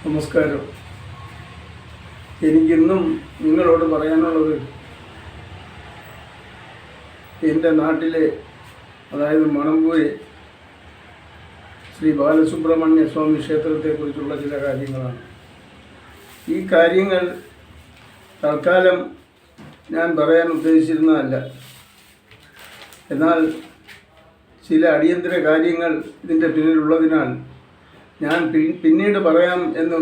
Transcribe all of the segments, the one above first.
നമസ്കാരം. എനിക്കിന്നും നിങ്ങളോട് പറയാനുള്ളത് എൻ്റെ നാട്ടിലെ, അതായത് മണമ്പൂര് ശ്രീ ബാലസുബ്രഹ്മണ്യ സ്വാമി ക്ഷേത്രത്തെക്കുറിച്ചുള്ള ചില കാര്യങ്ങളാണ്. ഈ കാര്യങ്ങൾ തൽക്കാലം ഞാൻ പറയാൻ ഉദ്ദേശിച്ചിരുന്നതല്ല. എന്നാൽ ചില അടിയന്തര കാര്യങ്ങൾ ഇതിൻ്റെ പിന്നിലുള്ളതിനാൽ ഞാൻ പിന്നീട് പറയാം എന്ന്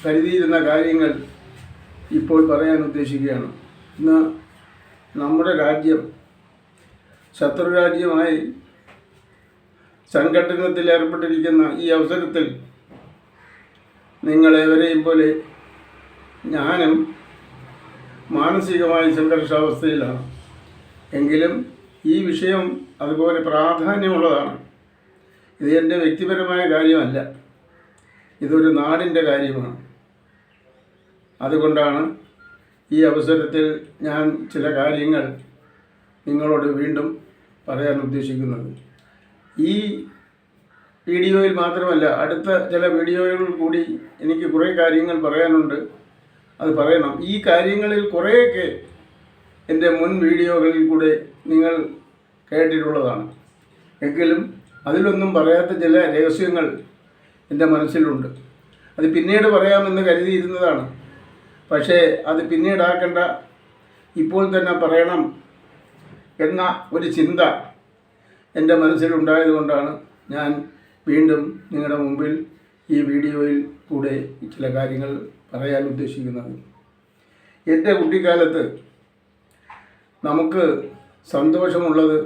കരുതിയിരുന്ന കാര്യങ്ങൾ ഇപ്പോൾ പറയാൻ ഉദ്ദേശിക്കുകയാണ്. ഇന്ന് നമ്മുടെ രാജ്യം ശത്രുരാജ്യമായി സംഘട്ടനത്തിൽ ഏർപ്പെട്ടിരിക്കുന്ന ഈ അവസരത്തിൽ നിങ്ങളെവരെയും പോലെ ഞാനും മാനസികമായി സംഘർഷാവസ്ഥയിലാണ്. എങ്കിലും ഈ വിഷയം അതുപോലെ പ്രാധാന്യമുള്ളതാണ്. ഇത് എൻ്റെ വ്യക്തിപരമായ കാര്യമല്ല, ഇതൊരു നാടിൻ്റെ കാര്യമാണ്. അതുകൊണ്ടാണ് ഈ അവസരത്തിൽ ഞാൻ ചില കാര്യങ്ങൾ നിങ്ങളോട് വീണ്ടും പറയാൻ ഉദ്ദേശിക്കുന്നത്. ഈ വീഡിയോയിൽ മാത്രമല്ല, അടുത്ത ചില വീഡിയോകളിൽ കൂടി എനിക്ക് കുറേ കാര്യങ്ങൾ പറയാനുണ്ട്. അത് പറയണം. ഈ കാര്യങ്ങളിൽ കുറേയൊക്കെ എൻ്റെ മുൻ വീഡിയോകളിൽ കൂടെ നിങ്ങൾ കേട്ടിട്ടുള്ളതാണ്. എങ്കിലും അതിലൊന്നും പറയാത്ത ചില രഹസ്യങ്ങൾ എൻ്റെ മനസ്സിലുണ്ട്. അത് പിന്നീട് പറയാമെന്ന് കരുതിയിരുന്നതാണ്. പക്ഷേ അത് പിന്നീടാക്കണ്ട, ഇപ്പോൾ തന്നെ പറയണം എന്ന ഒരു ചിന്ത എൻ്റെ മനസ്സിലുണ്ടായതുകൊണ്ടാണ് ഞാൻ വീണ്ടും നിങ്ങളുടെ മുമ്പിൽ ഈ വീഡിയോയിൽ കൂടെ ചില കാര്യങ്ങൾ പറയാൻ ഉദ്ദേശിക്കുന്നത്. എൻ്റെ കുട്ടിക്കാലത്ത് നമുക്ക് സന്തോഷമുള്ളത്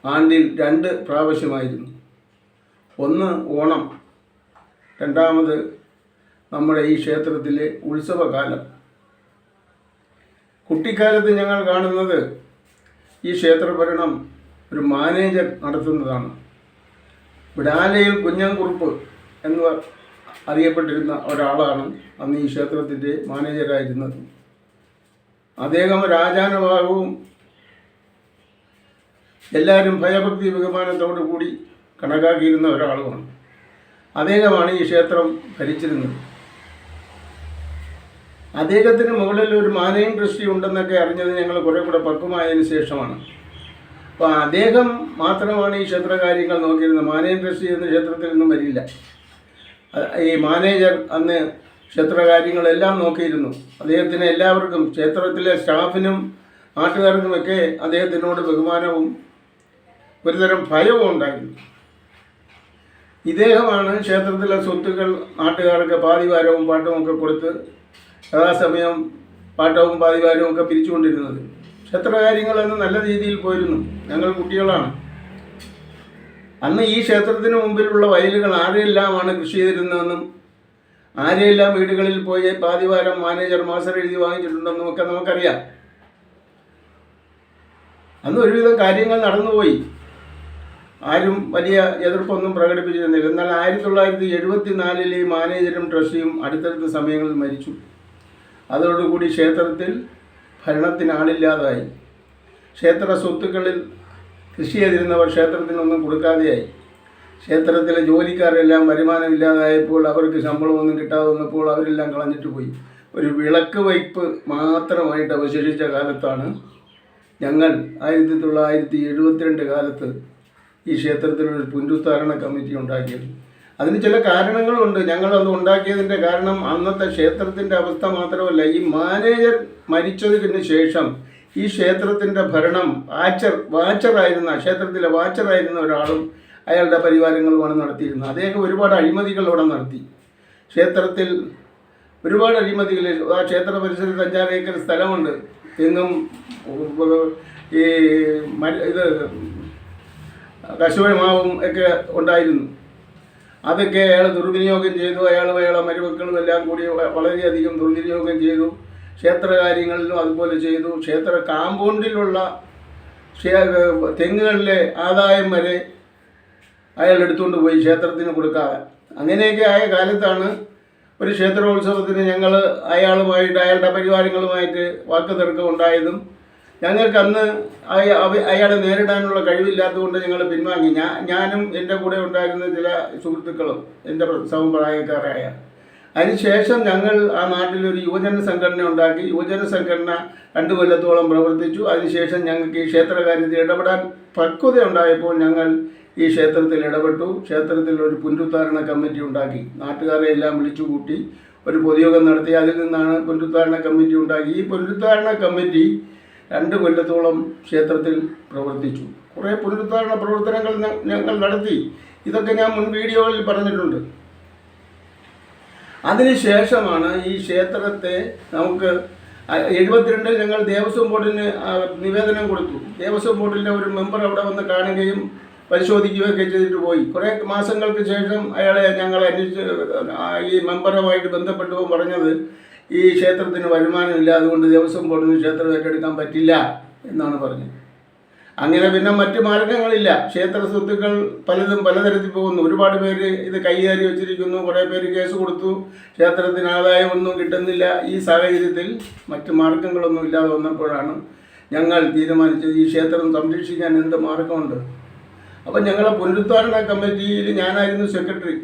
ആണ്ടിൽ 2 പ്രാവശ്യമായിരുന്നു. ഒന്ന് ഓണം, രണ്ടാമത് നമ്മുടെ ഈ ക്ഷേത്രത്തിലെ ഉത്സവകാലം. കുട്ടിക്കാലത്ത് ഞങ്ങൾ കാണുന്നത് ഈ ക്ഷേത്രഭരണം ഒരു മാനേജർ നടത്തുന്നതാണ്. വിടാലയിൽ കുഞ്ഞൻകുറുപ്പ് എന്ന് അറിയപ്പെട്ടിരുന്ന ഒരാളാണ് അന്ന് ഈ ക്ഷേത്രത്തിൻ്റെ മാനേജരായിരുന്നത്. അദ്ദേഹം രാജാനുഭാവവും എല്ലാവരും ഭയഭക്തി ബഹുമാനത്തോടു കൂടി കണക്കാക്കിയിരുന്ന ഒരാളുമാണ്. അദ്ദേഹമാണ് ഈ ക്ഷേത്രം ഭരിച്ചിരുന്നത്. അദ്ദേഹത്തിന് മുകളിൽ ഒരു മാനേജിംഗ് ട്രസ്റ്റി ഉണ്ടെന്നൊക്കെ അറിഞ്ഞത് ഞങ്ങൾ കുറേ കൂടെ പക്വമായതിനു ശേഷമാണ്. അപ്പോൾ അദ്ദേഹം മാത്രമാണ് ഈ ക്ഷേത്ര കാര്യങ്ങൾ നോക്കിയിരുന്നത്. മാനേജിംഗ് ട്രസ്റ്റി എന്ന ക്ഷേത്രത്തിൽ നിന്നും വരില്ല. ഈ മാനേജർ അന്ന് ക്ഷേത്രകാര്യങ്ങളെല്ലാം നോക്കിയിരുന്നു. അദ്ദേഹത്തിന് എല്ലാവർക്കും, ക്ഷേത്രത്തിലെ സ്റ്റാഫിനും നാട്ടുകാർക്കുമൊക്കെ അദ്ദേഹത്തിനോട് ബഹുമാനവും ഒരുതരം ഭയവും ഉണ്ടായിരുന്നു. ഇദ്ദേഹമാണ് ക്ഷേത്രത്തിലെ സ്വത്തുക്കൾ നാട്ടുകാർക്ക് പാതിവാരവും പാട്ടവും ഒക്കെ കൊടുത്ത് യഥാസമയം പാട്ടവും പാതിവാരവും ഒക്കെ പിരിച്ചുകൊണ്ടിരുന്നത്. ക്ഷേത്രകാര്യങ്ങളെന്ന് നല്ല രീതിയിൽ പോയിരുന്നു. ഞങ്ങൾ കുട്ടികളാണ്. അന്ന് ഈ ക്ഷേത്രത്തിന് മുമ്പിലുള്ള വയലുകൾ ആരെല്ലാമാണ് കൃഷി ചെയ്തിരുന്നതെന്നും ആരെല്ലാം വീടുകളിൽ പോയി പാതിവാരം മാനേജർ മാസ്റ്റർ എഴുതി വാങ്ങിച്ചിട്ടുണ്ടെന്നും ഒക്കെ നമുക്കറിയാം. അന്ന് ഒരുവിധം കാര്യങ്ങൾ നടന്നുപോയി. ആരും വലിയ എതിർപ്പൊന്നും പ്രകടിപ്പിച്ചിരുന്നില്ല. എന്നാൽ 1974 ഈ മാനേജരും ട്രസ്റ്റിയും അടുത്തടുത്ത സമയങ്ങളിൽ മരിച്ചു. അതോടുകൂടി ക്ഷേത്രത്തിൽ ഭരണത്തിന് ആളില്ലാതായി. ക്ഷേത്ര സ്വത്തുക്കളിൽ കൃഷി ചെയ്തിരുന്നവർ ക്ഷേത്രത്തിനൊന്നും കൊടുക്കാതെയായി. ക്ഷേത്രത്തിലെ ജോലിക്കാരെല്ലാം വരുമാനമില്ലാതായപ്പോൾ അവർക്ക് ശമ്പളമൊന്നും കിട്ടാതെ വന്നപ്പോൾ അവരെല്ലാം കളഞ്ഞിട്ട് പോയി. ഒരു വിളക്ക് വയ്പ് മാത്രമായിട്ട് അവശേഷിച്ച കാലത്താണ് ഞങ്ങൾ 1972 കാലത്ത് ഈ ക്ഷേത്രത്തിലൊരു പുനരുദ്ധാരണ കമ്മിറ്റി ഉണ്ടാക്കിയത്. അതിന് ചില കാരണങ്ങളുണ്ട്. ഞങ്ങളത് ഉണ്ടാക്കിയതിൻ്റെ കാരണം അന്നത്തെ ക്ഷേത്രത്തിൻ്റെ അവസ്ഥ മാത്രമല്ല, ഈ മാനേജർ മരിച്ചതിന് ശേഷം ഈ ക്ഷേത്രത്തിൻ്റെ ഭരണം വാച്ചറായിരുന്ന, ക്ഷേത്രത്തിലെ വാച്ചറായിരുന്ന ഒരാളും അയാളുടെ പരിവാരങ്ങളുമാണ് നടത്തിയിരുന്നത്. അദ്ദേഹം ഒരുപാട് അഴിമതികൾ അവിടെ നടത്തി. ക്ഷേത്രത്തിൽ ഒരുപാട് അഴിമതികൾ. ആ ക്ഷേത്ര പരിസരത്ത് 5-6 ഏക്കർ സ്ഥലമുണ്ട്. എങ്ങും ഈ ഇത് കശുവമാവും ഒക്കെ ഉണ്ടായിരുന്നു. അതൊക്കെ അയാൾ ദുർവിനിയോഗം ചെയ്തു. അയാളെ മരുമക്കളും എല്ലാം കൂടി വളരെയധികം ദുർവിനിയോഗം ചെയ്തു. ക്ഷേത്ര കാര്യങ്ങളിലും അതുപോലെ ചെയ്തു. ക്ഷേത്ര കാമ്പൗണ്ടിലുള്ള തെങ്ങുകളിലെ ആദായം വരെ അയാൾ എടുത്തുകൊണ്ട് പോയി, ക്ഷേത്രത്തിന് കൊടുക്കാതെ. അങ്ങനെയൊക്കെ ആയ കാലത്താണ് ഒരു ക്ഷേത്രോത്സവത്തിന് ഞങ്ങൾ അയാളുമായിട്ട്, അയാളുടെ പരിവാരങ്ങളുമായിട്ട് വാക്കുതർക്കം ഉണ്ടായതും ഞങ്ങൾക്ക് അന്ന് അയാളെ നേരിടാനുള്ള കഴിവില്ലാത്തതുകൊണ്ട് ഞങ്ങൾ പിൻവാങ്ങി. ഞാനും എൻ്റെ കൂടെ ഉണ്ടായിരുന്ന ചില സുഹൃത്തുക്കളും എൻ്റെ സമപ്രായക്കാരായ. അതിനുശേഷം ഞങ്ങൾ ആ നാട്ടിലൊരു യുവജന സംഘടന ഉണ്ടാക്കി. യുവജന സംഘടന 2 കൊല്ലത്തോളം പ്രവർത്തിച്ചു. അതിനുശേഷം ഞങ്ങൾക്ക് ഈ ക്ഷേത്രകാര്യത്തിൽ ഇടപെടാൻ പക്വത ഉണ്ടായപ്പോൾ ഞങ്ങൾ ഈ ക്ഷേത്രത്തിൽ ഇടപെട്ടു. ക്ഷേത്രത്തിൽ ഒരു പുനരുദ്ധാരണ കമ്മിറ്റി ഉണ്ടാക്കി. നാട്ടുകാരെ എല്ലാം വിളിച്ചുകൂട്ടി ഒരു പൊതുയോഗം നടത്തി. അതിൽ നിന്നാണ് പുനരുദ്ധാരണ കമ്മിറ്റി ഉണ്ടാക്കി. ഈ പുനരുദ്ധാരണ കമ്മിറ്റി 2 കൊല്ലത്തോളം ക്ഷേത്രത്തിൽ പ്രവർത്തിച്ചു. കുറേ പുനരുദ്ധാരണ പ്രവർത്തനങ്ങൾ ഞങ്ങൾ നടത്തി. ഇതൊക്കെ ഞാൻ മുൻ വീഡിയോകളിൽ പറഞ്ഞിട്ടുണ്ട്. അതിനുശേഷമാണ് ഈ ക്ഷേത്രത്തെ നമുക്ക് 72 ഞങ്ങൾ ദേവസ്വം ബോർഡിന് നിവേദനം കൊടുത്തു. ദേവസ്വം ബോർഡിൻ്റെ ഒരു മെമ്പർ അവിടെ വന്ന് കാണുകയും പരിശോധിക്കുകയൊക്കെ ചെയ്തിട്ട് പോയി. കുറേ മാസങ്ങൾക്ക് ശേഷം അയാളെ ഞങ്ങൾ അന്വേഷിച്ച് ഈ മെമ്പറുമായിട്ട് ബന്ധപ്പെട്ടപ്പോൾ പറഞ്ഞത് ഈ ക്ഷേത്രത്തിന് വരുമാനമില്ല, അതുകൊണ്ട് ദേവസ്വം ബോർഡിന് ക്ഷേത്രം ഏറ്റെടുക്കാൻ പറ്റില്ല എന്നാണ് പറഞ്ഞത്. അങ്ങനെ പിന്നെ മറ്റു മാർഗങ്ങളില്ല. ക്ഷേത്ര സ്വത്തുക്കൾ പലതും പലതരത്തിൽ പോകുന്നു. ഒരുപാട് പേര് ഇത് കൈകാരി വെച്ചിരിക്കുന്നു. കുറേ പേര് കേസ് കൊടുത്തു. ക്ഷേത്രത്തിന് ആദായമൊന്നും കിട്ടുന്നില്ല. ഈ സാഹചര്യത്തിൽ മറ്റു മാർഗങ്ങളൊന്നും ഇല്ലാതെ വന്നപ്പോഴാണ് ഞങ്ങൾ തീരുമാനിച്ചത് ഈ ക്ഷേത്രം സംരക്ഷിക്കാൻ എന്ത് മാർഗമുണ്ട്. അപ്പം ഞങ്ങളെ പുനരുദ്ധാരണ കമ്മിറ്റിയിൽ ഞാനായിരുന്നു സെക്രട്ടറി.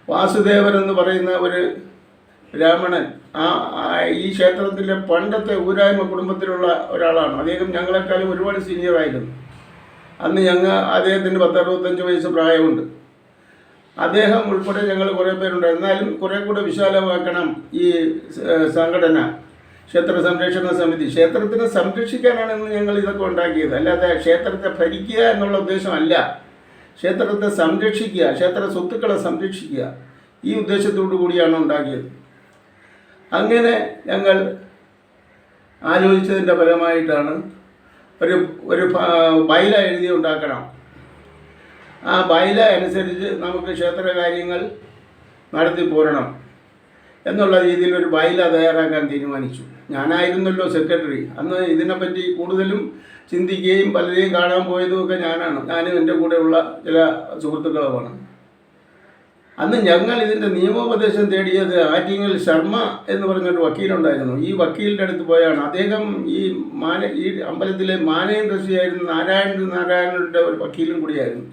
വാസുദേവൻ എന്ന് പറയുന്ന ഒരു ബ്രാഹ്മണൻ ഈ ക്ഷേത്രത്തിലെ പണ്ടത്തെ ഊരായ്മ കുടുംബത്തിലുള്ള ഒരാളാണ്. അദ്ദേഹം ഞങ്ങളെക്കാളും ഒരുപാട് സീനിയറായിരുന്നു. അന്ന് അദ്ദേഹത്തിന് 10-65 വയസ്സ് പ്രായമുണ്ട്. അദ്ദേഹം ഉൾപ്പെടെ ഞങ്ങൾ കുറേ പേരുണ്ട്. എന്നാലും കുറേ കൂടെ വിശാലമാക്കണം ഈ സംഘടന, ക്ഷേത്ര സംരക്ഷണ സമിതി. ക്ഷേത്രത്തിനെ സംരക്ഷിക്കാനാണെന്ന് ഞങ്ങൾ ഇതൊക്കെ ഉണ്ടാക്കിയത്. അല്ലാതെ ക്ഷേത്രത്തെ ഭരിക്കുക എന്നുള്ള ഉദ്ദേശമല്ല. ക്ഷേത്രത്തെ സംരക്ഷിക്കുക, ക്ഷേത്ര സ്വത്തുക്കളെ സംരക്ഷിക്കുക, ഈ ഉദ്ദേശത്തോടു കൂടിയാണ് ഉണ്ടാക്കിയത്. അങ്ങനെ ഞങ്ങൾ ആലോചിച്ചതിൻ്റെ ഫലമായിട്ടാണ് ഒരു ബൈല എഴുതി ഉണ്ടാക്കണം. ആ ബൈല അനുസരിച്ച് നമുക്ക് ക്ഷേത്ര കാര്യങ്ങൾ നടത്തി പോരണം എന്നുള്ള രീതിയിൽ ഒരു ബൈല തയ്യാറാക്കാൻ തീരുമാനിച്ചു. ഞാനായിരുന്നല്ലോ സെക്രട്ടറി. അന്ന് ഇതിനെപ്പറ്റി കൂടുതലും ചിന്തിക്കുകയും പലരെയും കാണാൻ പോയതുമൊക്കെ ഞാനും എൻ്റെ കൂടെയുള്ള ചില സുഹൃത്തുക്കളുമാണ്. അന്ന് ഞങ്ങൾ ഇതിൻ്റെ നിയമോപദേശം തേടിയത് ആറ്റിങ്ങൽ ശർമ്മ എന്ന് പറഞ്ഞൊരു വക്കീലുണ്ടായിരുന്നു. ഈ വക്കീലിൻ്റെ അടുത്ത് പോയാണ്. അദ്ദേഹം ഈ അമ്പലത്തിലെ മാനേജ് ട്രസ്റ്റിയായിരുന്ന നാരായണൻ്റെ ഒരു വക്കീലും കൂടിയായിരുന്നു.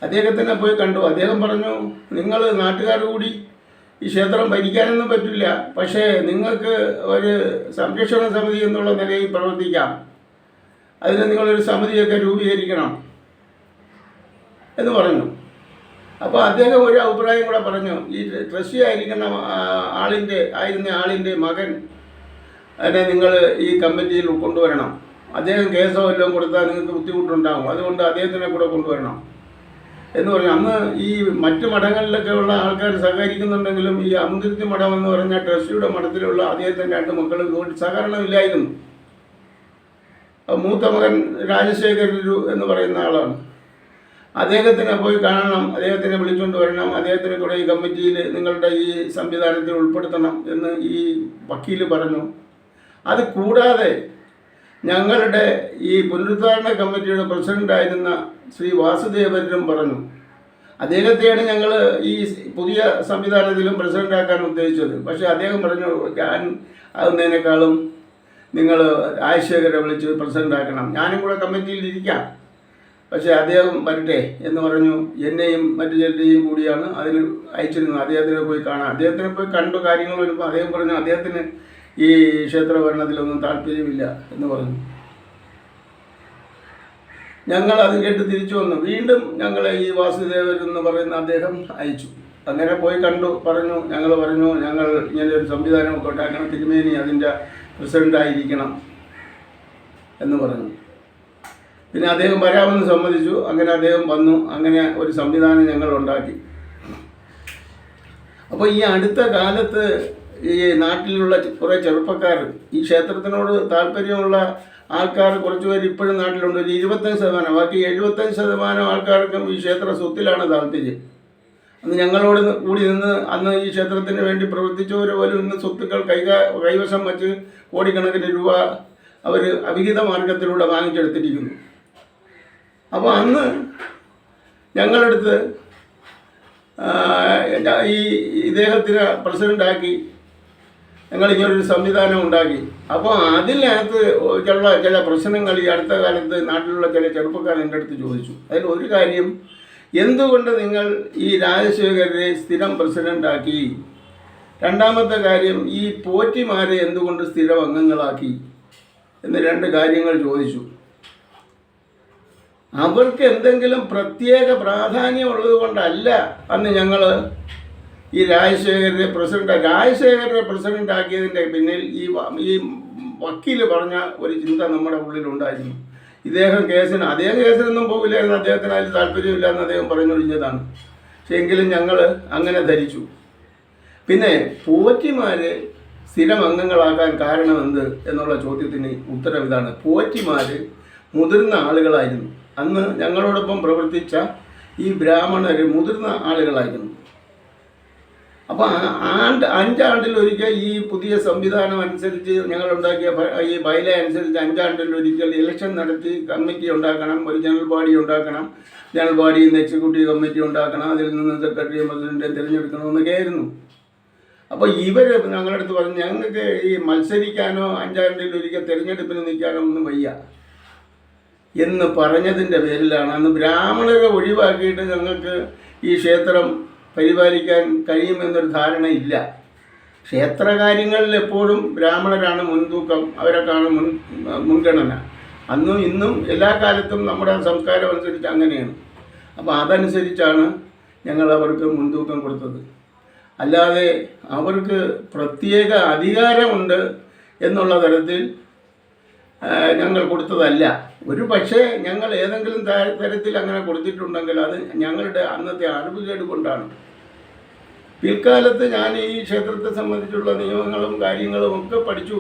അദ്ദേഹത്തിനെ പോയി കണ്ടു. അദ്ദേഹം പറഞ്ഞു, നിങ്ങൾ നാട്ടുകാർ കൂടി ഈ ക്ഷേത്രം ഭരിക്കാനൊന്നും പറ്റില്ല, പക്ഷേ നിങ്ങൾക്ക് ഒരു സംരക്ഷണ സമിതി എന്നുള്ള നിലയിൽ പ്രവർത്തിക്കാം. അതിന് നിങ്ങളൊരു സമിതിയൊക്കെ രൂപീകരിക്കണം എന്ന് പറഞ്ഞു. അപ്പോൾ അദ്ദേഹം ഒരു അഭിപ്രായം കൂടെ പറഞ്ഞു. ഈ ട്രസ്റ്റി ആയിരുന്ന ആളിൻ്റെ മകൻ അതിനെ നിങ്ങൾ ഈ കമ്മിറ്റിയിൽ കൊണ്ടുവരണം. അദ്ദേഹം കേസോ വല്ലതും കൊടുത്താൽ നിങ്ങൾക്ക് ബുദ്ധിമുട്ടുണ്ടാകും, അതുകൊണ്ട് അദ്ദേഹത്തിനെ കൂടെ കൊണ്ടുവരണം എന്ന് പറഞ്ഞു. അന്ന് ഈ മറ്റു മഠങ്ങളിലൊക്കെ ഉള്ള ആൾക്കാർ സഹകരിക്കുന്നുണ്ടെങ്കിലും ഈ അമുതിർത്തി മഠം എന്ന് പറഞ്ഞാൽ ട്രസ്റ്റിയുടെ മഠത്തിലുള്ള അദ്ദേഹത്തിൻ്റെ 2 മക്കൾ ഇതുകൊണ്ട് സഹകരണമില്ലായിരുന്നു. മൂത്ത മകൻ രാജശേഖരരു എന്ന് പറയുന്ന ആളാണ്. അദ്ദേഹത്തിനെ പോയി കാണണം, അദ്ദേഹത്തിനെ വിളിച്ചുകൊണ്ട് വരണം, അദ്ദേഹത്തിനെ കൂടെ ഈ കമ്മിറ്റിയിൽ നിങ്ങളുടെ ഈ സംവിധാനത്തിൽ ഉൾപ്പെടുത്തണം എന്ന് ഈ വക്കീൽ പറഞ്ഞു. അത് കൂടാതെ ഞങ്ങളുടെ ഈ പുനരുദ്ധാരണ കമ്മിറ്റിയുടെ പ്രസിഡൻ്റായിരുന്ന ശ്രീ വാസുദേവനും പറഞ്ഞു. അദ്ദേഹത്തെയാണ് ഞങ്ങൾ ഈ പുതിയ സംവിധാനത്തിലും പ്രസിഡൻ്റാക്കാൻ ഉദ്ദേശിച്ചത്. പക്ഷേ അദ്ദേഹം പറഞ്ഞു, ഞാൻ ആകുന്നതിനേക്കാളും നിങ്ങൾ രാജശേഖരെ വിളിച്ച് പ്രസിഡൻ്റാക്കണം, ഞാനും കൂടെ കമ്മിറ്റിയിൽ ഇരിക്കാം, പക്ഷേ അദ്ദേഹം വരട്ടെ എന്ന് പറഞ്ഞു. എന്നെയും മറ്റു ചിലരെയും കൂടിയാണ് അതിന് അയച്ചിരുന്നത്. അദ്ദേഹത്തിനെ പോയി കാണാം. അദ്ദേഹത്തിനെ പോയി കണ്ടു കാര്യങ്ങൾ വരുമ്പോൾ അദ്ദേഹം പറഞ്ഞു, അദ്ദേഹത്തിന് ഈ ക്ഷേത്ര ഭരണത്തിലൊന്നും താല്പര്യമില്ല എന്ന് പറഞ്ഞു. ഞങ്ങൾ അത് കേട്ട് തിരിച്ചു വന്നു. വീണ്ടും ഞങ്ങളെ ഈ വാസുദേവൻ എന്ന് പറയുന്ന അദ്ദേഹം അയച്ചു. അങ്ങനെ പോയി കണ്ടു, പറഞ്ഞു. ഞങ്ങൾ ഇങ്ങനെ ഒരു സംവിധാനമൊക്കെ ഉണ്ടാക്കണം, തിരുമേനി അതിൻ്റെ പ്രസിഡൻ്റായിരിക്കണം എന്ന് പറഞ്ഞു. പിന്നെ അദ്ദേഹം വരാമെന്ന് സമ്മതിച്ചു. അങ്ങനെ അദ്ദേഹം വന്നു. അങ്ങനെ ഒരു സംവിധാനം ഞങ്ങൾ ഉണ്ടാക്കി. അപ്പോൾ ഈ അടുത്ത കാലത്ത് ഈ നാട്ടിലുള്ള കുറേ ചെറുപ്പക്കാർ, ഈ ക്ഷേത്രത്തിനോട് താല്പര്യമുള്ള ആൾക്കാർ കുറച്ച് പേര് ഇപ്പോഴും നാട്ടിലുണ്ട്. ഒരു 25%, ബാക്കി 75% ആൾക്കാർക്കും ഈ ക്ഷേത്ര സ്വത്തിലാണ് താല്പര്യം. അന്ന് ഞങ്ങളോട് കൂടി നിന്ന് അന്ന് ഈ ക്ഷേത്രത്തിന് വേണ്ടി പ്രവർത്തിച്ചവർ പോലും ഇന്ന് സ്വത്തുക്കൾ കൈവശം വച്ച് കോടിക്കണക്കിന് രൂപ അവർ അവിഹിത മാർഗത്തിലൂടെ വാങ്ങിച്ചെടുത്തിരിക്കുന്നു. അപ്പോൾ അന്ന് ഞങ്ങളടുത്ത് ഈ ഇദ്ദേഹത്തിന് പ്രസിഡൻ്റാക്കി ഞങ്ങളിങ്ങനൊരു സംവിധാനം ഉണ്ടാക്കി. അപ്പോൾ അതിനകത്ത് ചില പ്രശ്നങ്ങൾ ഈ അടുത്ത കാലത്ത് നാട്ടിലുള്ള ചില ചെറുപ്പക്കാർ എൻ്റെ അടുത്ത് ചോദിച്ചു. അതിൽ ഒരു കാര്യം, എന്തുകൊണ്ട് നിങ്ങൾ ഈ രാജശേഖരനെ സ്ഥിരം പ്രസിഡൻ്റാക്കി? രണ്ടാമത്തെ കാര്യം, ഈ പോറ്റിമാരെ എന്തുകൊണ്ട് സ്ഥിരം അംഗങ്ങളാക്കി എന്ന് 2 കാര്യങ്ങൾ ചോദിച്ചു. അവർക്ക് എന്തെങ്കിലും പ്രത്യേക പ്രാധാന്യമുള്ളത് കൊണ്ടല്ല അന്ന് ഞങ്ങൾ ഈ രാജശേഖരനെ പ്രസിഡൻ്റ് ആക്കിയതിൻ്റെ പിന്നിൽ ഈ വക്കീൽ പറഞ്ഞ ഒരു ചിന്ത നമ്മുടെ ഉള്ളിലുണ്ടായിരുന്നു. അദ്ദേഹം കേസിനൊന്നും പോകില്ലായിരുന്നു, അദ്ദേഹത്തിന് അതിൽ താല്പര്യമില്ല എന്ന് അദ്ദേഹം പറഞ്ഞൊഴിഞ്ഞതാണ്. പക്ഷേ എങ്കിലും ഞങ്ങൾ അങ്ങനെ ധരിച്ചു. പിന്നെ പോറ്റിമാരെ സ്ഥിരം അംഗങ്ങളാക്കാൻ കാരണമെന്ത് എന്നുള്ള ചോദ്യത്തിന് ഉത്തരം ഇതാണ്. പോറ്റിമാർ മുതിർന്ന ആളുകളായിരുന്നു. അന്ന് ഞങ്ങളോടൊപ്പം പ്രവർത്തിച്ച ഈ ബ്രാഹ്മണർ മുതിർന്ന ആളുകളായിരുന്നു. അപ്പോൾ 5 ആണ്ടിലൊരിക്കൽ ഈ പുതിയ സംവിധാനം അനുസരിച്ച് ഞങ്ങളുണ്ടാക്കിയ ഈ ബൈല അനുസരിച്ച് 5 ആണ്ടിലൊരിക്കൽ ഇലക്ഷൻ നടത്തി കമ്മിറ്റി ഉണ്ടാക്കണം, ഒരു ജനറൽ ബോഡി ഉണ്ടാക്കണം, ജനറൽ ബോഡിയിൽ നിന്ന് എക്സിക്യൂട്ടീവ് കമ്മിറ്റി ഉണ്ടാക്കണം, അതിൽ നിന്ന് സെക്രട്ടറിയും പ്രസിഡൻറ്റിനെ തിരഞ്ഞെടുക്കണമെന്നൊക്കെ ആയിരുന്നു. അപ്പോൾ ഇവർ ഞങ്ങളുടെ അടുത്ത് പറഞ്ഞു, ഞങ്ങൾക്ക് ഈ മത്സരിക്കാനോ 5 ആണ്ടിലൊരിക്കൽ തിരഞ്ഞെടുപ്പിന് നിൽക്കാനോ ഒന്നും വയ്യ എന്ന് പറഞ്ഞതിൻ്റെ പേരിലാണ് അന്ന് ബ്രാഹ്മണരെ ഒഴിവാക്കിയിട്ട് ഞങ്ങൾക്ക് ഈ ക്ഷേത്രം പരിപാലിക്കാൻ കഴിയുമെന്നൊരു ധാരണയില്ല. ക്ഷേത്രകാര്യങ്ങളിൽ എപ്പോഴും ബ്രാഹ്മണരാണ് മുൻതൂക്കം, അവരൊക്കെയാണ് മുൻഗണന. അന്നും ഇന്നും എല്ലാ കാലത്തും നമ്മുടെ സംസ്കാരം അനുസരിച്ച് അങ്ങനെയാണ്. അപ്പോൾ അതനുസരിച്ചാണ് ഞങ്ങൾ അവർക്ക് മുൻതൂക്കം കൊടുത്തത്. അല്ലാതെ അവർക്ക് പ്രത്യേക അധികാരമുണ്ട് എന്നുള്ള തരത്തിൽ ഞങ്ങൾ കൊടുത്തതല്ല. ഒരു പക്ഷേ ഞങ്ങൾ ഏതെങ്കിലും തരത്തിൽ അങ്ങനെ കൊടുത്തിട്ടുണ്ടെങ്കിൽ അത് ഞങ്ങളുടെ അന്നത്തെ അറിവുകേട് കൊണ്ടാണ്. പിൽക്കാലത്ത് ഞാൻ ഈ ക്ഷേത്രത്തെ സംബന്ധിച്ചുള്ള നിയമങ്ങളും കാര്യങ്ങളും ഒക്കെ പഠിച്ചു.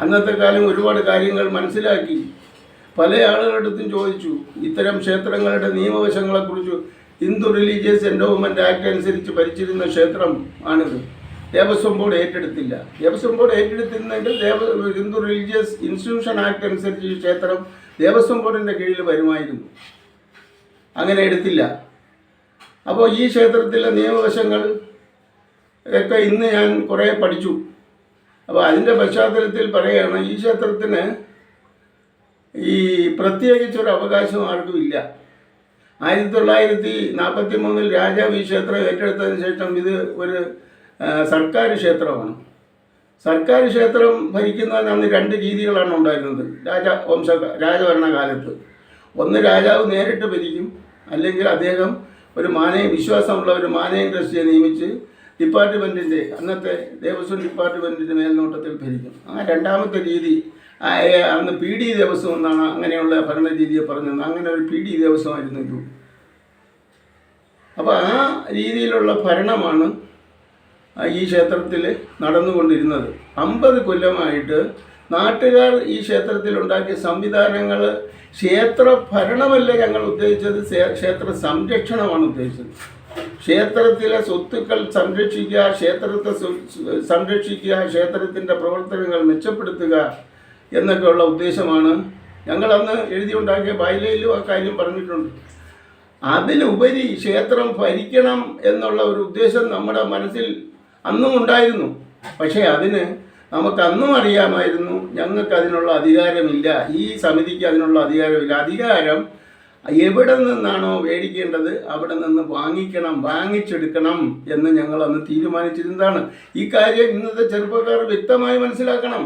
അന്നത്തെ കാലം ഒരുപാട് കാര്യങ്ങൾ മനസ്സിലാക്കി. പല ആളുകളുടെടുത്തും ചോദിച്ചു ഇത്തരം ക്ഷേത്രങ്ങളുടെ നിയമവശങ്ങളെക്കുറിച്ച്. ഹിന്ദു റിലീജിയസ് എൻഡോവ്മെൻറ്റ് ആക്ട് അനുസരിച്ച് ഭരിച്ചിരുന്ന ക്ഷേത്രം ആണിത്. ദേവസ്വം ബോർഡ് ഏറ്റെടുത്തില്ല. ദേവസ്വം ബോർഡ് ഏറ്റെടുത്തിരുന്നെങ്കിൽ ഹിന്ദു റിലീജിയസ് ഇൻസ്റ്റിറ്റ്യൂഷൻ ആക്ട് അനുസരിച്ച് ഈ ക്ഷേത്രം ദേവസ്വം ബോർഡിൻ്റെ കീഴിൽ വരുമായിരുന്നു. അങ്ങനെ എടുത്തില്ല. അപ്പോൾ ഈ ക്ഷേത്രത്തിലെ നിയമവശങ്ങൾ ഒക്കെ ഇന്ന് ഞാൻ കുറേ പഠിച്ചു. അപ്പോൾ അതിൻ്റെ പശ്ചാത്തലത്തിൽ പറയുകയാണ്, ഈ ക്ഷേത്രത്തിന് ഈ പ്രത്യേകിച്ചൊരു അവകാശം ആർക്കും ഇല്ല. 1943 രാജാവ് ഈ ക്ഷേത്രം ഏറ്റെടുത്തതിന് ശേഷം ഇത് ഒരു സർക്കാർ ക്ഷേത്രമാണ്. സർക്കാർ ക്ഷേത്രം ഭരിക്കുന്നതിന് അന്ന് 2 രീതികളാണ് ഉണ്ടായിരുന്നത് രാജഭരണകാലത്ത്. ഒന്ന്, രാജാവ് നേരിട്ട് ഭരിക്കും, അല്ലെങ്കിൽ അദ്ദേഹം ഒരു വിശ്വാസമുള്ള ഒരു മാനേജിംഗ് ട്രസ്റ്റിയെ നിയമിച്ച് ഡിപ്പാർട്ട്മെൻറ്റിൻ്റെ അന്നത്തെ ദേവസ്വം ഡിപ്പാർട്ട്മെൻറ്റിൻ്റെ മേൽനോട്ടത്തിൽ ഭരിക്കും. ആ രണ്ടാമത്തെ രീതി അന്ന് PD ദേവസ്വം എന്നാണ് അങ്ങനെയുള്ള ഭരണരീതിയെ പറഞ്ഞത്. അങ്ങനെ ഒരു PD ദേവസ്വമായിരുന്നു ഇത്. അപ്പോൾ ആ രീതിയിലുള്ള ഭരണമാണ് ഈ ക്ഷേത്രത്തിൽ നടന്നുകൊണ്ടിരുന്നത്. 50 കൊല്ലമായിട്ട് നാട്ടുകാർ ഈ ക്ഷേത്രത്തിൽ ഉണ്ടാക്കിയ സംവിധാനങ്ങൾ ക്ഷേത്ര ഭരണമല്ല ഞങ്ങൾ ഉദ്ദേശിച്ചത്, ക്ഷേത്ര സംരക്ഷണമാണ് ഉദ്ദേശിച്ചത്. ക്ഷേത്രത്തിലെ സ്വത്തുക്കൾ സംരക്ഷിക്കുക, ക്ഷേത്രത്തെ സംരക്ഷിക്കുക, ക്ഷേത്രത്തിൻ്റെ പ്രവർത്തനങ്ങൾ മെച്ചപ്പെടുത്തുക എന്നൊക്കെയുള്ള ഉദ്ദേശമാണ്. ഞങ്ങളന്ന് എഴുതിയുണ്ടാക്കിയ ബൈലയിലും ആ കാര്യം പറഞ്ഞിട്ടുണ്ട്. അതിലുപരി ക്ഷേത്രം ഭരിക്കണം എന്നുള്ള ഒരു ഉദ്ദേശം നമ്മുടെ മനസ്സിൽ അന്നും ഉണ്ടായിരുന്നു. പക്ഷേ അതിന് നമുക്ക് അന്നും അറിയാമായിരുന്നു ഞങ്ങൾക്ക് അതിനുള്ള അധികാരമില്ല, ഈ സമിതിക്ക് അതിനുള്ള അധികാരമില്ല. അധികാരം എവിടെ നിന്നാണോ മേടിക്കേണ്ടത് അവിടെ നിന്ന് വാങ്ങിച്ചെടുക്കണം എന്ന് ഞങ്ങൾ അന്ന് തീരുമാനിച്ചിരുന്നതാണ്. ഈ കാര്യം ഇന്നത്തെ ചെറുപ്പക്കാർ വ്യക്തമായി മനസ്സിലാക്കണം.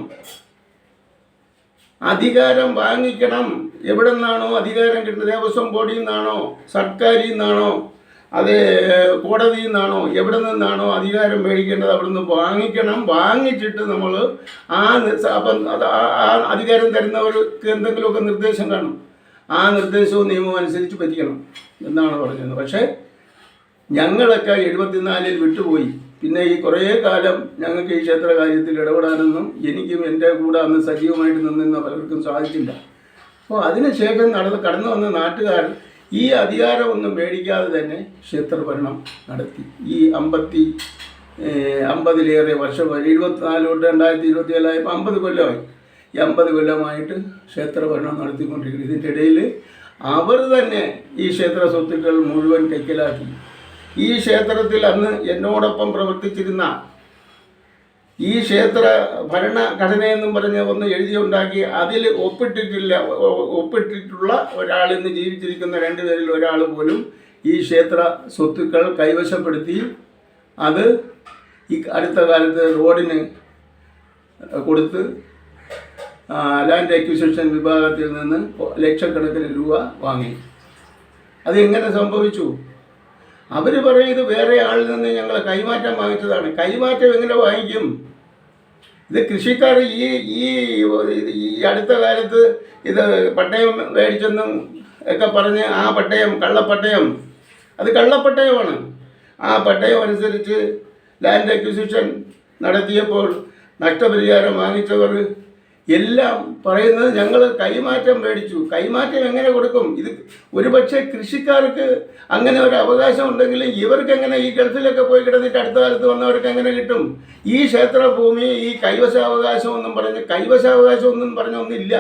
അധികാരം വാങ്ങിക്കണം. എവിടെ നിന്നാണോ അധികാരം കിട്ടുന്നത്, ദേവസ്വം ബോർഡിൽ നിന്നാണോ, സർക്കാരിൽ നിന്നാണോ, അത് കോടതിയിൽ നിന്നാണോ, എവിടെ നിന്നാണോ അധികാരം മേടിക്കേണ്ടത് അവിടെ നിന്ന് വാങ്ങിക്കണം. വാങ്ങിച്ചിട്ട് നമ്മൾ അപ്പം ആ അധികാരം തരുന്നവർക്ക് എന്തെങ്കിലുമൊക്കെ നിർദ്ദേശം കാണും. ആ നിർദ്ദേശവും നിയമവും അനുസരിച്ച് ഭരിക്കണം എന്നാണ് പറഞ്ഞത്. പക്ഷേ ഞങ്ങളൊക്കെ 74 വിട്ടുപോയി. പിന്നെ ഈ കുറേ കാലം ഞങ്ങൾക്ക് ഈ ക്ഷേത്ര കാര്യത്തിൽ ഇടപെടാനൊന്നും എനിക്കും എൻ്റെ കൂടെ അന്ന് സജീവമായിട്ട് നിന്നിരുന്ന പലർക്കും സാധിച്ചില്ല. അപ്പോൾ അതിനുശേഷം കടന്നു വന്ന നാട്ടുകാർ ഈ അധികാരമൊന്നും മേടിക്കാതെ തന്നെ ക്ഷേത്രഭരണം നടത്തി. ഈ 50-ലേറെ വർഷം 74 തൊട്ട് 2024 50 കൊല്ലമായി. ഈ 50 കൊല്ലമായിട്ട് ക്ഷേത്രഭരണം നടത്തിക്കൊണ്ടിരിക്കുന്നു. ഇതിൻ്റെ ഇടയിൽ അവർ തന്നെ ഈ ക്ഷേത്ര സ്വത്തുക്കൾ മുഴുവൻ കൈക്കലാക്കി. ഈ ക്ഷേത്രത്തിൽ അന്ന് എന്നോടൊപ്പം പ്രവർത്തിച്ചിരുന്ന ഈ ക്ഷേത്ര ഭരണഘടനയെന്നും പറഞ്ഞ് ഒന്ന് എഴുതിയുണ്ടാക്കി അതിൽ ഒപ്പിട്ടിട്ടുള്ള ഒരാൾ ഇന്ന് ജീവിച്ചിരിക്കുന്ന രണ്ടുപേരിൽ ഒരാൾ പോലും ഈ ക്ഷേത്ര സ്വത്തുക്കൾ കൈവശപ്പെടുത്തി അത് ഈ അടുത്ത കാലത്ത് റോഡിന് കൊടുത്ത് ലാൻഡ് അക്വിസിഷൻ വിഭാഗത്തിൽ നിന്ന് ലക്ഷക്കണക്കിന് രൂപ വാങ്ങി. അത് എങ്ങനെ സംഭവിച്ചു? അവർ പറയുന്നത് വേറെ ആളിൽ നിന്ന് ഞങ്ങൾ കൈമാറ്റം വാങ്ങിച്ചതാണ്. കൈമാറ്റം എങ്ങനെ വാങ്ങിക്കും? ഇത് കൃഷിക്കാർ ഈ അടുത്ത കാലത്ത് ഇത് പട്ടയം മേടിച്ചെന്നും ഒക്കെ പറഞ്ഞ് ആ പട്ടയം കള്ളപ്പട്ടയം, അത് കള്ളപ്പട്ടയമാണ്. ആ പട്ടയം അനുസരിച്ച് ലാൻഡ് അക്വിസിഷൻ നടത്തിയപ്പോൾ നഷ്ടപരിഹാരം വാങ്ങിച്ചവർ എല്ലാം പറയുന്നത് ഞങ്ങൾ കൈമാറ്റം മേടിച്ചു. കൈമാറ്റം എങ്ങനെ കൊടുക്കും? ഇത് ഒരുപക്ഷെ കൃഷിക്കാർക്ക് അങ്ങനെ ഒരു അവകാശം ഉണ്ടെങ്കിൽ ഇവർക്ക് എങ്ങനെ ഈ ഗൾഫിലൊക്കെ പോയി കിടന്നിട്ട് അടുത്ത കാലത്ത് വന്നവർക്ക് എങ്ങനെ കിട്ടും? ഈ ക്ഷേത്രഭൂമി ഈ കൈവശാവകാശം ഒന്നും പറഞ്ഞൊന്നുമില്ല.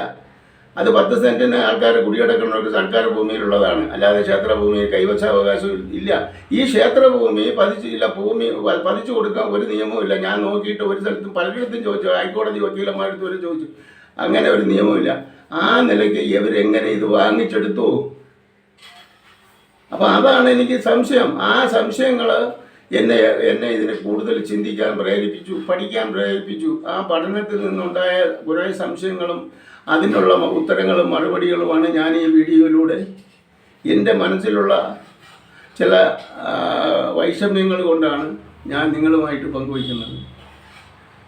അത് 10 സെൻറ്റിന് ആൾക്കാർ കുടിയടക്കുന്നവർക്ക് സർക്കാർ ഭൂമിയിലുള്ളതാണ്, അല്ലാതെ ക്ഷേത്രഭൂമി കൈവശാവകാശം ഇല്ല. ഈ ക്ഷേത്രഭൂമി പതിച്ചു കൊടുക്കാൻ ഒരു നിയമവും ഇല്ല. ഞാൻ നോക്കിയിട്ട് ഒരു സ്ഥലത്തും പലയിടത്തും ചോദിച്ചു, ഹൈക്കോടതി വക്കീലന്മാരടുത്ത് വരെ ചോദിച്ചു, അങ്ങനെ ഒരു നിയമമില്ല. ആ നിലയ്ക്ക് ഇവരെങ്ങനെ ഇത് വാങ്ങിച്ചെടുത്തു? അപ്പോൾ അതാണ് എനിക്ക് സംശയം. ആ സംശയങ്ങൾ എന്നെ ഇതിനെ കൂടുതൽ ചിന്തിക്കാൻ പ്രേരിപ്പിച്ചു, പഠിക്കാൻ പ്രേരിപ്പിച്ചു. ആ പഠനത്തിൽ നിന്നുണ്ടായ കുറേ സംശയങ്ങളും അതിനുള്ള ഉത്തരങ്ങളും മറുപടികളുമാണ് ഞാൻ ഈ വീഡിയോയിലൂടെ എൻ്റെ മനസ്സിലുള്ള ചില വൈഷമ്യങ്ങൾ കൊണ്ടാണ് ഞാൻ നിങ്ങളുമായിട്ട് പങ്കുവയ്ക്കുന്നത്.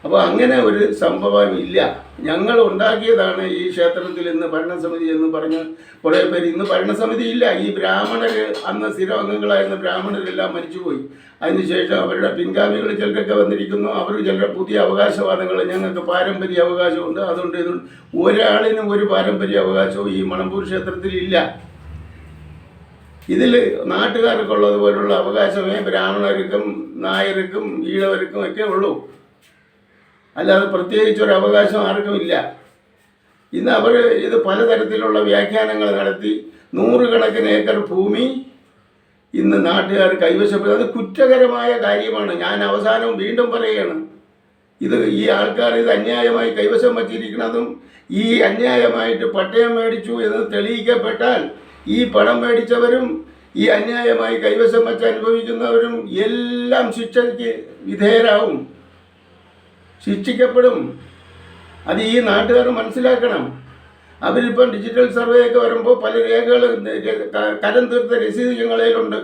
അപ്പോൾ അങ്ങനെ ഒരു സംഭവം ഇല്ല. ഞങ്ങൾ ഉണ്ടാക്കിയതാണ് ഈ ക്ഷേത്രത്തിൽ ഇന്ന് ഭരണസമിതി എന്ന് പറഞ്ഞ് കുറേ പേര്. ഇന്ന് ഭരണസമിതി ഇല്ല. ഈ ബ്രാഹ്മണർ, അന്ന് സ്ഥിരം അംഗങ്ങളായിരുന്ന ബ്രാഹ്മണരെല്ലാം മരിച്ചുപോയി. അതിനുശേഷം അവരുടെ പിൻഗാമികൾ ചിലരൊക്കെ വന്നിരിക്കുന്നു. അവർ ചിലർ പുതിയ അവകാശവാദങ്ങൾ, ഞങ്ങൾക്ക് പാരമ്പര്യ അവകാശമുണ്ട്, അതുകൊണ്ട് ഇതുണ്ട്. ഒരാളിനും ഒരു പാരമ്പര്യ അവകാശവും ഈ മണമ്പൂർ ക്ഷേത്രത്തിൽ ഇല്ല. ഇതിൽ നാട്ടുകാർക്കുള്ളതുപോലുള്ള അവകാശമേ ബ്രാഹ്മണർക്കും നായർക്കും ഈഴവർക്കും ഒക്കെ ഉള്ളൂ, അല്ലാതെ പ്രത്യേകിച്ചൊരു അവകാശം ആർക്കും ഇല്ല. ഇന്ന് അവർ ഇത് പലതരത്തിലുള്ള വ്യാഖ്യാനങ്ങൾ നടത്തി 100 കണക്കിന് ഏക്കർ ഭൂമി ഇന്ന് നാട്ടുകാർ കൈവശപ്പെടുന്നത്. അത് കുറ്റകരമായ കാര്യമാണ്. ഞാൻ അവസാനവും വീണ്ടും പറയുകയാണ്, ഈ ആൾക്കാർ ഇത് അന്യായമായി കൈവശം വച്ചിരിക്കുന്നതും ഈ അന്യായമായിട്ട് പട്ടയം മേടിച്ചു എന്ന് തെളിയിക്കപ്പെട്ടാൽ ഈ പണം മേടിച്ചവരും ഈ അന്യായമായി കൈവശം വച്ച് അനുഭവിക്കുന്നവരും എല്ലാം ശിക്ഷയ്ക്ക് വിധേയരാകും, ശിക്ഷിക്കപ്പെടും. അത് ഈ നാട്ടുകാർ മനസ്സിലാക്കണം. അവരിപ്പം ഡിജിറ്റൽ സർവേ ഒക്കെ വരുമ്പോൾ പല രേഖകൾ, കരം തീർത്ത രസീത് ഞങ്ങളതിലുണ്ട്.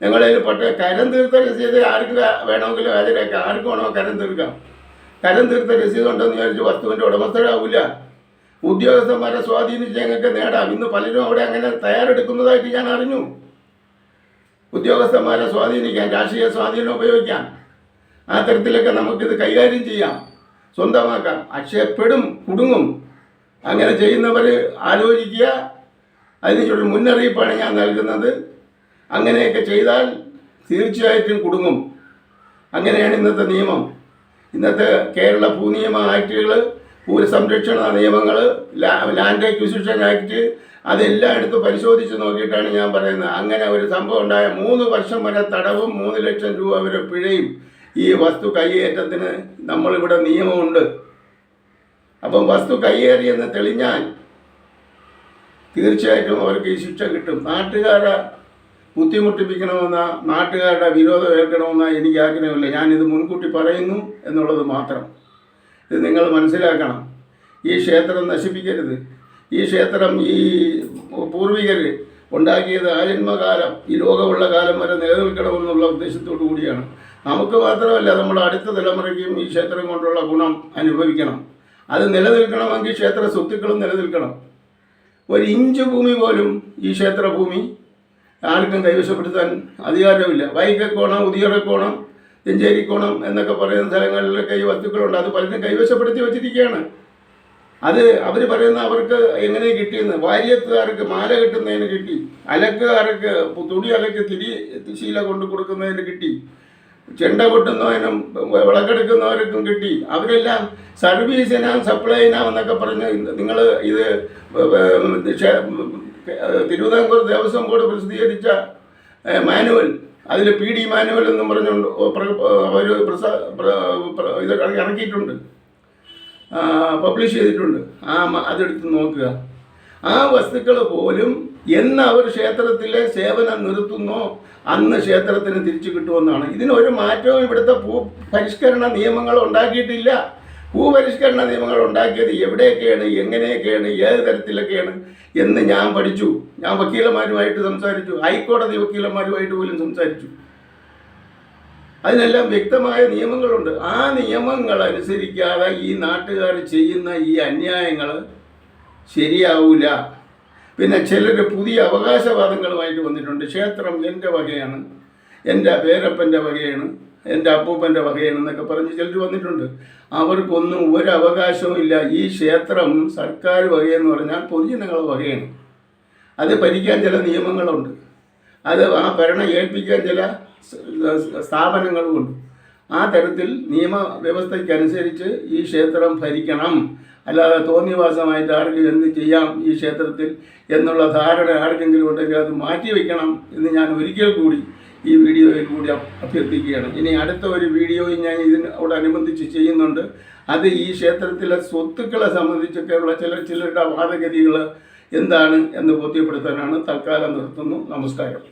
ഞങ്ങളതിൽ കരം തീർത്ത രസീത് ആർക്ക് വേണമെങ്കിലും ഹാജരാക്കാം, ആർക്ക് വേണോ കരം തീർക്കാം. കരം തീർത്ത രസീത് ഉണ്ടെന്ന് വിചാരിച്ച് വസ്തുവിൻ്റെ ഉടമസ്ഥരാവില്ല. ഉദ്യോഗസ്ഥന്മാരെ സ്വാധീനിച്ച് ഞങ്ങൾക്ക് നേടാം. ഇന്ന് പലരും അവിടെ അങ്ങനെ തയ്യാറെടുക്കുന്നതായിട്ട് ഞാൻ അറിഞ്ഞു. ഉദ്യോഗസ്ഥന്മാരെ സ്വാധീനിക്കാം, രാഷ്ട്രീയ സ്വാധീനം ഉപയോഗിക്കാം. ആ തരത്തിലൊക്കെ നമുക്കിത് കൈകാര്യം ചെയ്യാം, സ്വന്തമാക്കാം. അക്ഷയപ്പെടും, കുടുങ്ങും. അങ്ങനെ ചെയ്യുന്നവർ ആലോചിക്കുക. അതിനൊരു മുന്നറിയിപ്പാണ് ഞാൻ നൽകുന്നത്. അങ്ങനെയൊക്കെ ചെയ്താൽ തീർച്ചയായിട്ടും കുടുങ്ങും. അങ്ങനെയാണ് ഇന്നത്തെ നിയമം. ഇന്നത്തെ കേരള ഭൂനിയമ ആക്ടുകൾ, ഭൂസംരക്ഷണ നിയമങ്ങൾ, ലാൻഡ് അക്വിസിഷൻ ആക്ട്, അതെല്ലാം എടുത്ത് പരിശോധിച്ച് നോക്കിയിട്ടാണ് ഞാൻ പറയുന്നത്. അങ്ങനെ ഒരു സംഭവം ഉണ്ടായ 3 വർഷം വരെ തടവും 3 ലക്ഷം രൂപ വരെ പിഴയും ഈ വസ്തു കൈയേറ്റത്തിന് നമ്മളിവിടെ നിയമമുണ്ട്. അപ്പം വസ്തു കൈയേറിയെന്ന് തെളിഞ്ഞാൽ തീർച്ചയായിട്ടും അവർക്ക് ഈ ശിക്ഷ കിട്ടും. നാട്ടുകാരെ ബുദ്ധിമുട്ടിപ്പിക്കണമെന്ന, നാട്ടുകാരുടെ വിരോധം ഏൽക്കണമെന്ന എനിക്ക് ആഗ്രഹമില്ല. ഞാനിത് മുൻകൂട്ടി പറയുന്നു എന്നുള്ളത് മാത്രം. ഇത് നിങ്ങൾ മനസ്സിലാക്കണം. ഈ ക്ഷേത്രം നശിപ്പിക്കരുത്. ഈ ക്ഷേത്രം ഈ പൂർവികർ ഉണ്ടാക്കിയത് ആജന്മകാലം, ഈ ലോകമുള്ള കാലം വരെ നിലനിൽക്കണമെന്നുള്ള ഉദ്ദേശത്തോടു കൂടിയാണ്. നമുക്ക് മാത്രമല്ല, നമ്മുടെ അടുത്ത തലമുറയ്ക്കും ഈ ക്ഷേത്രം കൊണ്ടുള്ള ഗുണം അനുഭവിക്കണം. അത് നിലനിൽക്കണമെങ്കിൽ ക്ഷേത്ര സ്വത്തുക്കളും നിലനിൽക്കണം. 1 ഇഞ്ച് ഭൂമി പോലും ഈ ക്ഷേത്രഭൂമി ആർക്കും കൈവശപ്പെടുത്താൻ അധികാരമില്ല. വൈക്കക്കോണം, ഉദിയറക്കോണം, ചെഞ്ചേരിക്കോണം എന്നൊക്കെ പറയുന്ന സ്ഥലങ്ങളിലൊക്കെ ഈ വസ്തുക്കളുണ്ട്. അത് പലരും കൈവശപ്പെടുത്തി വച്ചിരിക്കുകയാണ്. അത് അവർ പറയുന്ന അവർക്ക് എങ്ങനെ കിട്ടിയെന്ന്. വാര്യത്തുകാർക്ക് മാല കെട്ടുന്നതിന് കിട്ടി, അലക്കുകാർക്ക് തുണി അലക്ക് ശീല കൊണ്ട് കൊടുക്കുന്നതിന് കിട്ടി, ചെണ്ട കൊട്ടുന്നതിനും വിളക്കെടുക്കുന്നവർക്കും കിട്ടി. അവരെല്ലാം സർവീസിനാം സപ്ലൈനാം എന്നൊക്കെ പറഞ്ഞ് നിങ്ങൾ ഇത് തിരുവിതാംകൂർ ദേവസ്വം ബോർഡ് പ്രസിദ്ധീകരിച്ച മാനുവൽ അതിൽ PD മാനുവൽ എന്നും പറഞ്ഞുകൊണ്ട് അവർ ഇത് ഇറക്കിയിട്ടുണ്ട്, പബ്ലിഷ് ചെയ്തിട്ടുണ്ട്. അതെടുത്ത് നോക്കുക. ആ വസ്തുക്കൾ പോലും എന്ന് അവർ ക്ഷേത്രത്തിലെ സേവനം നിർത്തുന്നോ അന്ന് ക്ഷേത്രത്തിന് തിരിച്ചു കിട്ടുമെന്നാണ്. ഇതിനൊരു മാറ്റവും ഇവിടുത്തെ ഭൂപരിഷ്കരണ നിയമങ്ങൾ ഉണ്ടാക്കിയിട്ടില്ല. ഭൂപരിഷ്കരണ നിയമങ്ങൾ ഉണ്ടാക്കിയത് എവിടെയൊക്കെയാണ്, എങ്ങനെയൊക്കെയാണ്, ഏത് തരത്തിലൊക്കെയാണ് എന്ന് ഞാൻ പഠിച്ചു. ഞാൻ വക്കീലന്മാരുമായിട്ട് സംസാരിച്ചു, ഹൈക്കോടതി വക്കീലന്മാരുമായിട്ട് പോലും സംസാരിച്ചു. അതിനെല്ലാം വ്യക്തമായ നിയമങ്ങളുണ്ട്. ആ നിയമങ്ങൾ അനുസരിക്കാതെ ഈ നാട്ടുകാർ ചെയ്യുന്ന ഈ അന്യായങ്ങൾ ശരിയാവില്ല. പിന്നെ ചിലർ പുതിയ അവകാശവാദങ്ങളുമായിട്ട് വന്നിട്ടുണ്ട്. ക്ഷേത്രം എൻ്റെ വകയാണ്, എൻ്റെ പേരപ്പൻ്റെ വകയാണ്, എൻ്റെ അപ്പൂപ്പൻ്റെ വകയാണെന്നൊക്കെ പറഞ്ഞ് ചിലർ വന്നിട്ടുണ്ട്. അവർക്കൊന്നും ഒരു അവകാശവും ഇല്ല. ഈ ക്ഷേത്രം സർക്കാർ വകയെന്ന് പറഞ്ഞാൽ പൊതുജനങ്ങളുടെ വകയാണ്. അത് ഭരിക്കാൻ ചില നിയമങ്ങളുണ്ട്, അത് ആ ഭരണം ഏൽപ്പിക്കാൻ ചില സ്ഥാപനങ്ങളുമുണ്ട്. ആ തരത്തിൽ നിയമവ്യവസ്ഥയ്ക്കനുസരിച്ച് ഈ ക്ഷേത്രം ഭരിക്കണം. അല്ലാതെ തോന്നിവാസമായിട്ട് ആർക്കും എന്ത് ചെയ്യാം ഈ ക്ഷേത്രത്തിൽ എന്നുള്ള ധാരണ ആർക്കെങ്കിലും ഉണ്ടെങ്കിൽ അത് മാറ്റിവെക്കണം എന്ന് ഞാൻ ഒരിക്കൽ കൂടി ഈ വീഡിയോയിൽ കൂടി അഭ്യർത്ഥിക്കുകയാണ്. ഇനി അടുത്ത ഒരു വീഡിയോയും ഞാൻ ഇതിനോടനുബന്ധിച്ച് ചെയ്യുന്നുണ്ട്. അത് ഈ ക്ഷേത്രത്തിലെ സ്വത്തുക്കളെ സംബന്ധിച്ചൊക്കെയുള്ള ചിലരുടെ വാദഗതികൾ എന്താണ് എന്ന് ബോധ്യപ്പെടുത്താനാണ്. തൽക്കാലം നിർത്തുന്നു. നമസ്കാരം.